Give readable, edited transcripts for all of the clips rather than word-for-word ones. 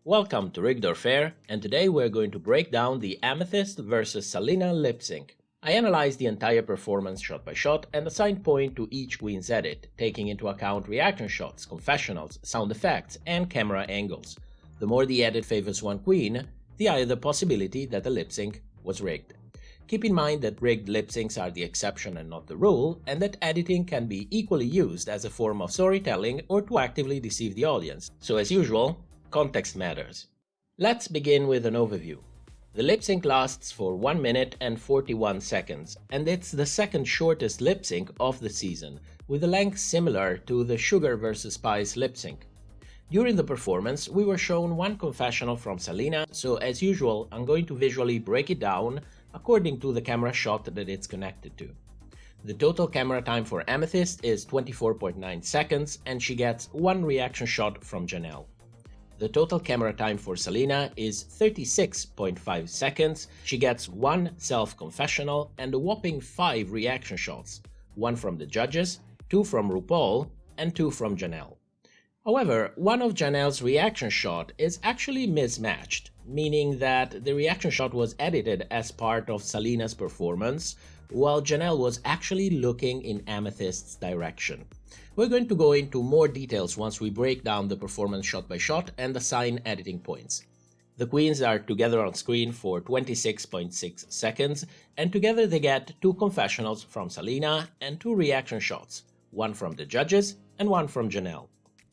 Welcome to Rigged or Fair, and today we're going to break down the Amethyst vs Salina lip sync. I analyzed the entire performance shot by shot and assigned point to each queen's edit, taking into account reaction shots, confessionals, sound effects, and camera angles. The more the edit favors one queen, the higher the possibility that the lip sync was rigged. Keep in mind that rigged lip syncs are the exception and not the rule, and that editing can be equally used as a form of storytelling or to actively deceive the audience. So as usual, context matters. Let's begin with an overview. The lip sync lasts for 1 minute and 41 seconds, and it's the second shortest lip sync of the season, with a length similar to the Sugar vs Spice lip sync. During the performance, we were shown one confessional from Selena, so as usual, I'm going to visually break it down according to the camera shot that it's connected to. The total camera time for Amethyst is 24.9 seconds, and she gets one reaction shot from Janelle. The total camera time for Selena is 36.5 seconds, she gets one self-confessional and a whopping 5 reaction shots, one from the judges, 2 from RuPaul, and 2 from Janelle. However, one of Janelle's reaction shot is actually mismatched, meaning that the reaction shot was edited as part of Selena's performance, while Janelle was actually looking in Amethyst's direction. We're going to go into more details once we break down the performance shot by shot and assign editing points. The queens are together on screen for 26.6 seconds, and together they get 2 confessionals from Selena and 2 reaction shots, one from the judges and one from Janelle.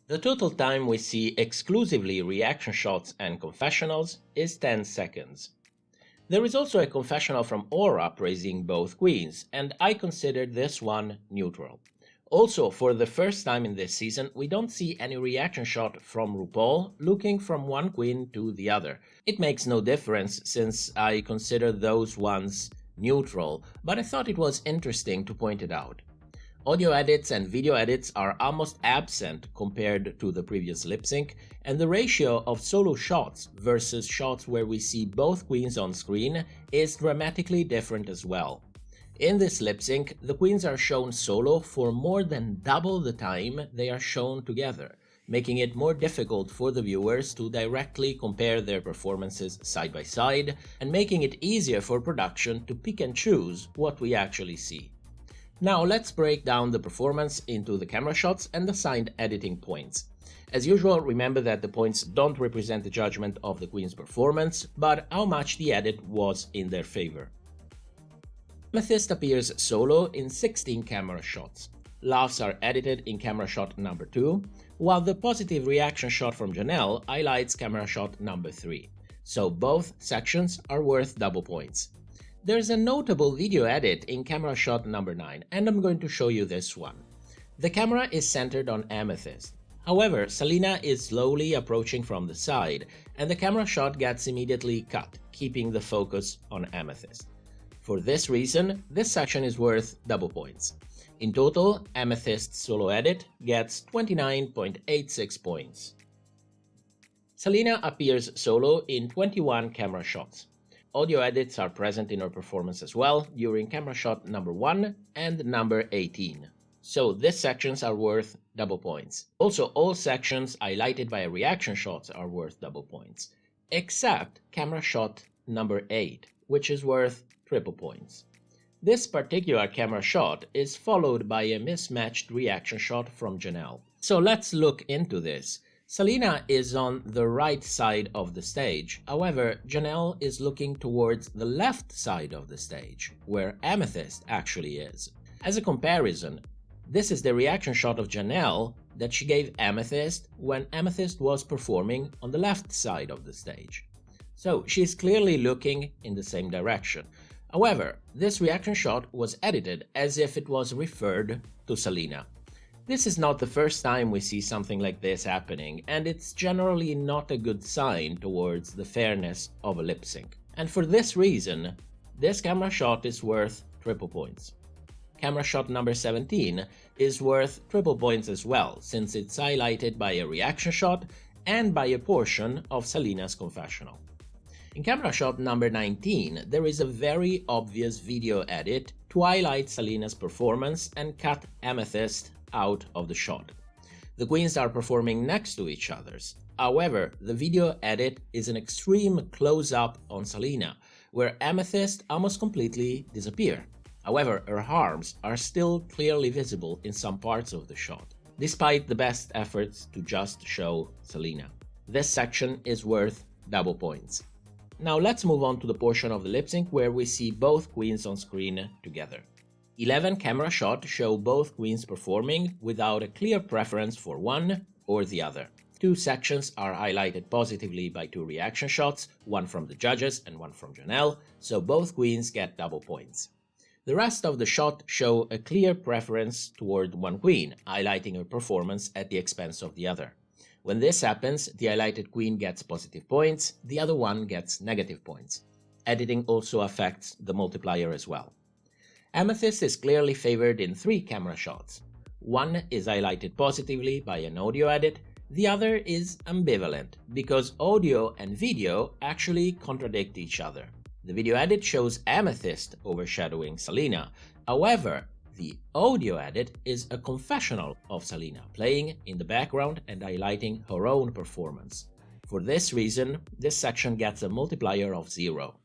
The total time we see exclusively reaction shots and confessionals is 10 seconds. There is also a confessional from Aura praising both queens, and I considered this one neutral. Also, for the first time in this season, we don't see any reaction shot from RuPaul looking from one queen to the other. It makes no difference since I consider those ones neutral, but I thought it was interesting to point it out. Audio edits and video edits are almost absent compared to the previous lip sync, and the ratio of solo shots versus shots where we see both queens on screen is dramatically different as well. In this lip sync, the queens are shown solo for more than double the time they are shown together, making it more difficult for the viewers to directly compare their performances side by side, and making it easier for production to pick and choose what we actually see. Now let's break down the performance into the camera shots and assigned editing points. As usual, remember that the points don't represent the judgment of the queen's performance, but how much the edit was in their favor. Amethyst appears solo in 16 camera shots. Laughs are edited in camera shot number 2, while the positive reaction shot from Janelle highlights camera shot number 3. So both sections are worth double points. There's a notable video edit in camera shot number 9, and I'm going to show you this one. The camera is centered on Amethyst. However, Selena is slowly approaching from the side, and the camera shot gets immediately cut, keeping the focus on Amethyst. For this reason, this section is worth double points. In total, Amethyst's solo edit gets 29.86 points. Selena appears solo in 21 camera shots. Audio edits are present in her performance as well during camera shot number 1 and number 18. So these sections are worth double points. Also, all sections highlighted by reaction shots are worth double points, except camera shot number 8, which is worth triple points. This particular camera shot is followed by a mismatched reaction shot from Janelle. So let's look into this. Selena is on the right side of the stage, however, Janelle is looking towards the left side of the stage, where Amethyst actually is. As a comparison, this is the reaction shot of Janelle that she gave Amethyst when Amethyst was performing on the left side of the stage. So she's clearly looking in the same direction. However, this reaction shot was edited as if it was referred to Selena. This is not the first time we see something like this happening, and it's generally not a good sign towards the fairness of a lip sync. And for this reason, this camera shot is worth triple points. Camera shot number 17 is worth triple points as well, since it's highlighted by a reaction shot and by a portion of Selena's confessional. In camera shot number 19, there is a very obvious video edit to highlight Selena's performance and cut Amethyst out of the shot. The queens are performing next to each other. However, the video edit is an extreme close-up on Selena, where Amethyst almost completely disappears. However, her arms are still clearly visible in some parts of the shot, despite the best efforts to just show Selena. This section is worth double points. Now let's move on to the portion of the lip sync where we see both queens on screen together. 11 camera shots show both queens performing without a clear preference for one or the other. 2 sections are highlighted positively by 2 reaction shots, one from the judges and one from Janelle, so both queens get double points. The rest of the shot show a clear preference toward one queen, highlighting her performance at the expense of the other. When this happens, the highlighted queen gets positive points, the other one gets negative points. Editing also affects the multiplier as well. Amethyst is clearly favored in 3 camera shots. One is highlighted positively by an audio edit, the other is ambivalent, because audio and video actually contradict each other. The video edit shows Amethyst overshadowing Selena. However, the audio edit is a confessional of Selena, playing in the background and highlighting her own performance. For this reason, this section gets a multiplier of 0.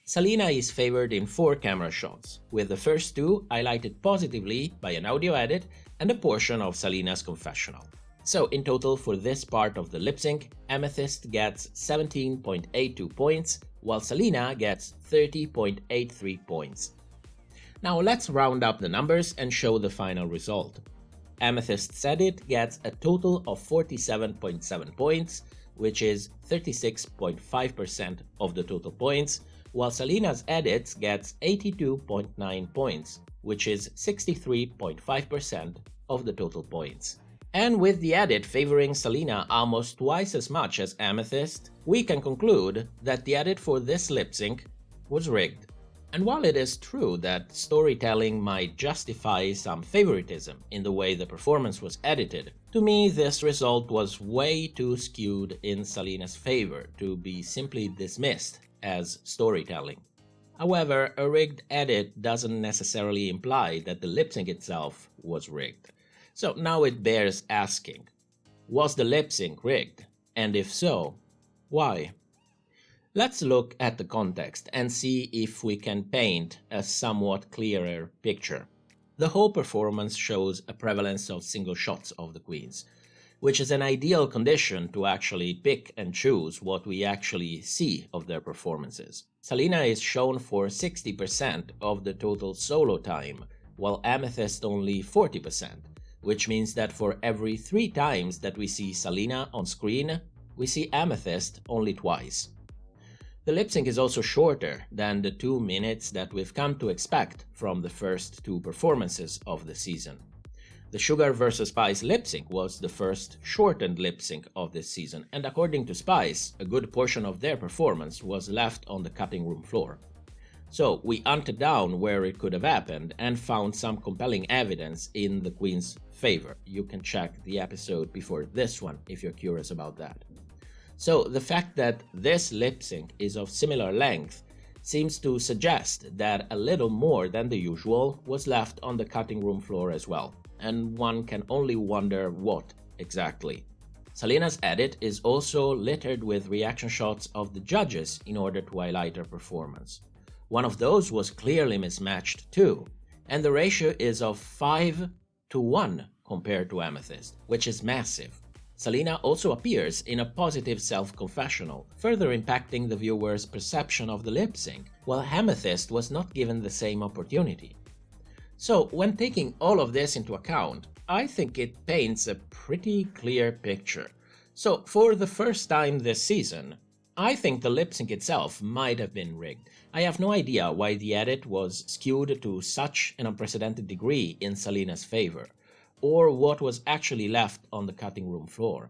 Selena is favored in 4 camera shots, with the first 2 highlighted positively by an audio edit and a portion of Selena's confessional. So in total for this part of the lip sync, Amethyst gets 17.82 points, while Selena gets 30.83 points. Now let's round up the numbers and show the final result. Amethyst's edit gets a total of 47.7 points, which is 36.5% of the total points, while Selena's edit gets 82.9 points, which is 63.5% of the total points. And with the edit favoring Selena almost twice as much as Amethyst, we can conclude that the edit for this lip sync was rigged. And while it is true that storytelling might justify some favoritism in the way the performance was edited, to me this result was way too skewed in Selena's favor to be simply dismissed as storytelling. However, a rigged edit doesn't necessarily imply that the lip sync itself was rigged. So now it bears asking, was the lip sync rigged? And if so, why? Let's look at the context and see if we can paint a somewhat clearer picture. The whole performance shows a prevalence of single shots of the queens, which is an ideal condition to actually pick and choose what we actually see of their performances. Selena is shown for 60% of the total solo time, while Amethyst only 40%, which means that for every 3 times that we see Selena on screen, we see Amethyst only twice. The lip sync is also shorter than the 2 minutes that we've come to expect from the first 2 performances of the season. The Sugar vs. Spice lip sync was the first shortened lip sync of this season, and according to Spice, a good portion of their performance was left on the cutting room floor. So we hunted down where it could have happened and found some compelling evidence in the Queen's favor. You can check the episode before this one if you're curious about that. So the fact that this lip sync is of similar length seems to suggest that a little more than the usual was left on the cutting room floor as well, and one can only wonder what exactly. Selena's edit is also littered with reaction shots of the judges in order to highlight her performance. One of those was clearly mismatched too, and the ratio is of 5:1 compared to Amethyst, which is massive. Selena also appears in a positive self-confessional, further impacting the viewer's perception of the lip sync, while Amethyst was not given the same opportunity. So, when taking all of this into account, I think it paints a pretty clear picture. So, for the first time this season, I think the lip sync itself might have been rigged. I have no idea why the edit was skewed to such an unprecedented degree in Selena's favor, or what was actually left on the cutting room floor.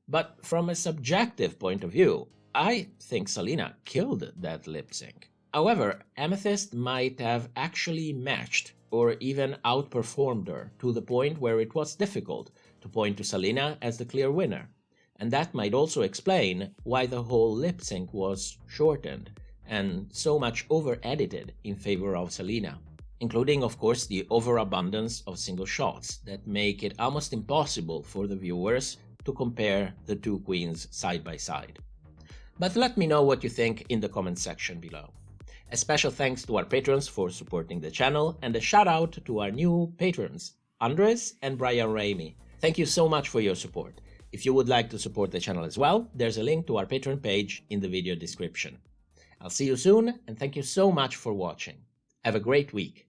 But from a subjective point of view, I think Selena killed that lip sync. However, Amethyst might have actually matched or even outperformed her to the point where it was difficult to point to Selena as the clear winner. And that might also explain why the whole lip sync was shortened and so much over-edited in favor of Selena, including of course the overabundance of single shots that make it almost impossible for the viewers to compare the two queens side by side. But let me know what you think in the comments section below. A special thanks to our patrons for supporting the channel, and a shout out to our new patrons, Andres and Brian Ramey. Thank you so much for your support. If you would like to support the channel as well, there's a link to our Patreon page in the video description. I'll see you soon, and thank you so much for watching. Have a great week.